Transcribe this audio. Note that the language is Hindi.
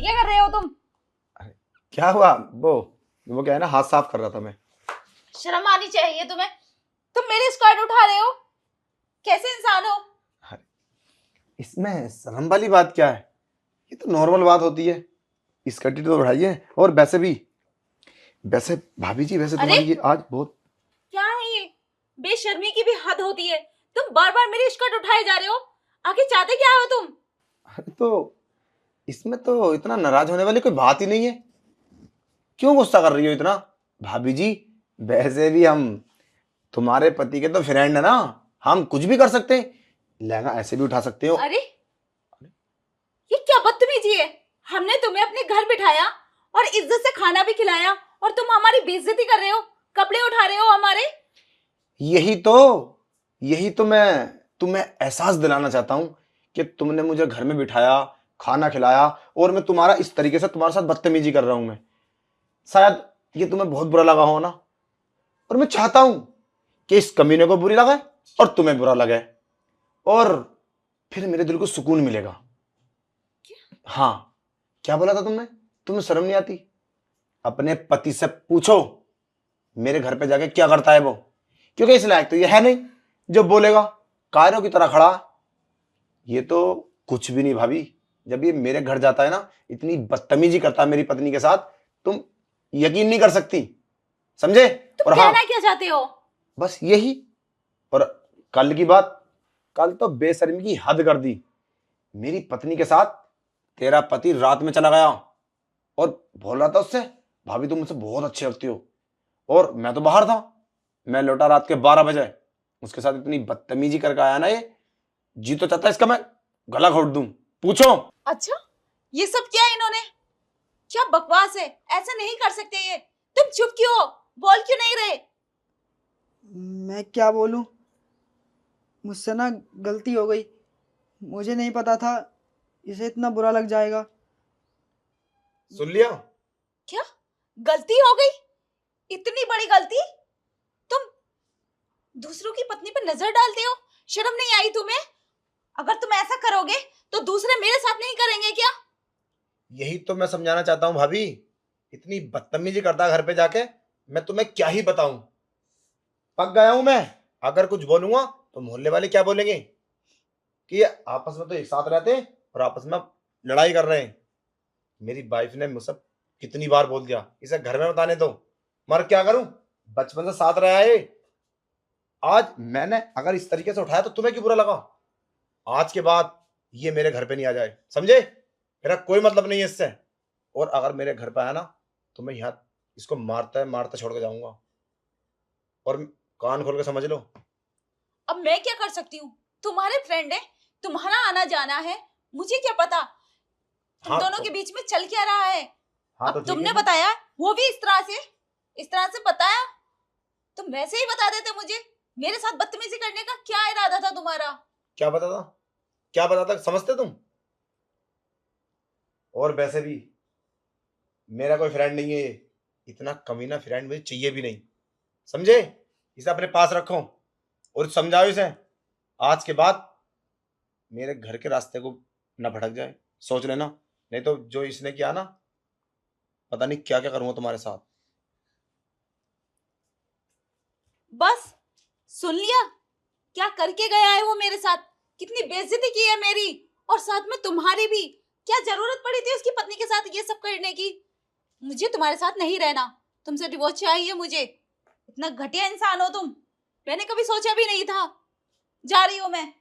क्या कर रहे हो तुम? अरे क्या हुआ? वो क्या है ना, हाथ साफ कर रहा था मैं। शर्म आनी चाहिए तुम्हें। तुम मेरी स्कर्ट उठा रहे हो, कैसे इंसान हो? अरे इसमें शर्म वाली बात क्या है? ये तो नॉर्मल बात होती है। स्कर्ट तो उठाइए। और वैसे भाभी जी, वैसे अरे तुम्हारी ये आज बहुत। क्या है ये? बेशर्मी की भी हद होती है। तुम बार बार मेरी स्कर्ट उठाए जा रहे हो। आखिर चाहते क्या हो तुम? अरे तो इसमें तो इतना नाराज होने वाली कोई बात ही नहीं है। क्यों गुस्सा कर रही हो इतना? भाभी जी, वैसे भी हम तुम्हारे पति के तो फ्रेंड है ना। हम कुछ भी कर सकते हैं। लहंगा ऐसे भी उठा सकते हो। अरे ये क्या बदतमीजी है? हमने तुम्हें अपने घर बिठाया और इज्जत से खाना भी खिलाया और तुम हमारी बेइज्जती कर रहे हो, कपड़े उठा रहे हो हमारे। यही तो मैं तुम्हें एहसास दिलाना चाहता हूं कि तुमने मुझे घर में बिठाया, खाना खिलाया, और मैं तुम्हारा इस तरीके से तुम्हारे साथ बदतमीजी कर रहा हूं। मैं शायद ये तुम्हें बहुत बुरा लगा हो ना, और मैं चाहता हूं कि इस कमीने को बुरी लगे और तुम्हें बुरा लगे, और फिर मेरे दिल को सुकून मिलेगा। हाँ, क्या बोला था तुमने? तुम्हें शर्म नहीं आती? अपने पति से पूछो मेरे घर पे जाके क्या करता है वो, क्योंकि इस लायक तो ये है नहीं जो बोलेगा। कायरों की तरह खड़ा। ये तो कुछ भी नहीं भाभी। जब ये मेरे घर जाता है ना, इतनी बदतमीजी करता है मेरी पत्नी के साथ, तुम यकीन नहीं कर सकती। समझे? तुम और हाँ, कहना क्या चाहते हो? बस यही। और कल की बात, कल तो बेशर्मी की हद कर दी। मेरी पत्नी के साथ तेरा पति रात में चला गया और बोल रहा था उससे, भाभी तुम मुझसे बहुत अच्छे लगती हो। और मैं तो बाहर था, मैं लौटा रात के 12 बजे। उसके साथ इतनी बदतमीजी करके आया ना ये, जी तो चाहता है इसका मैं गला घोट दूं। पूछो। अच्छा, ये सब क्या है इन्होंने? क्या बकवास है, ऐसा नहीं कर सकते ये। तुम चुप क्यों हो? बोल क्यों नहीं रहे? मैं क्या बोलूं? मुझसे ना गलती हो गई। मुझे नहीं पता था इसे इतना बुरा लग जाएगा। सुन लिया? क्या गलती हो गई? इतनी बड़ी गलती? तुम दूसरों की पत्नी पर नजर डालते हो? शर्म नहीं आई तुम्हें? अगर तुम ऐसा करोगे तो दूसरे मेरे साथ नहीं करेंगे क्या? यही तो मैं समझाना चाहता हूँ भाभी। इतनी बदतमीजी करता है घर पे जाके, मैं तुम्हें क्या ही बताऊं। पक गया हूं मैं। अगर कुछ बोलूंगा तो मोहल्ले वाले क्या बोलेंगे कि ये आपस में तो एक साथ रहते हैं और आपस में लड़ाई कर रहे हैं। मेरी वाइफ ने मुझसे कितनी बार बोल दिया इसे घर में बताने दो, मगर क्या करूं, बचपन से साथ रहा है। आज मैंने अगर इस तरीके से उठाया तो तुम्हें क्यों बुरा लगा? आज के बाद ये मेरे घर पे नहीं आ जाए, समझे? मेरा कोई मतलब नहीं है इससे। और अगर मेरे घर पे आया ना, तो मैं यहाँ इसको मारता मारता छोड़ के जाऊंगा। और कान खोल के समझ लो। अब मैं क्या कर सकती हूँ? तुम्हारे फ्रेंड है, तुम्हारा आना जाना है, मुझे क्या पता तुम हाँ दोनों तो के बीच में चल क्या रहा है। हाँ तो अब ठीक तुमने है। बताया, वो भी इस तरह से बताया। तुम वैसे ही बता देते मुझे। मेरे साथ बदतमीजी करने का क्या इरादा था तुम्हारा? क्या पता था? क्या पता था समझते तुम? और वैसे भी मेरा कोई फ्रेंड नहीं है ये। इतना कमीना फ्रेंड मुझे चाहिए भी नहीं, समझे? इसे अपने पास रखो और समझाओ इसे, आज के बाद मेरे घर के रास्ते को ना भटक जाए। सोच लेना, नहीं तो जो इसने किया ना, पता नहीं क्या क्या करूंगा तुम्हारे साथ। बस सुन लिया क्या करके गया है वो मेरे साथ? कितनी बेइज्जती की है मेरी, और साथ में तुम्हारी भी। क्या जरूरत पड़ी थी उसकी पत्नी के साथ ये सब करने की? मुझे तुम्हारे साथ नहीं रहना, तुमसे डिवोर्स चाहिए मुझे। इतना घटिया इंसान हो तुम, मैंने कभी सोचा भी नहीं था। जा रही हूं मैं।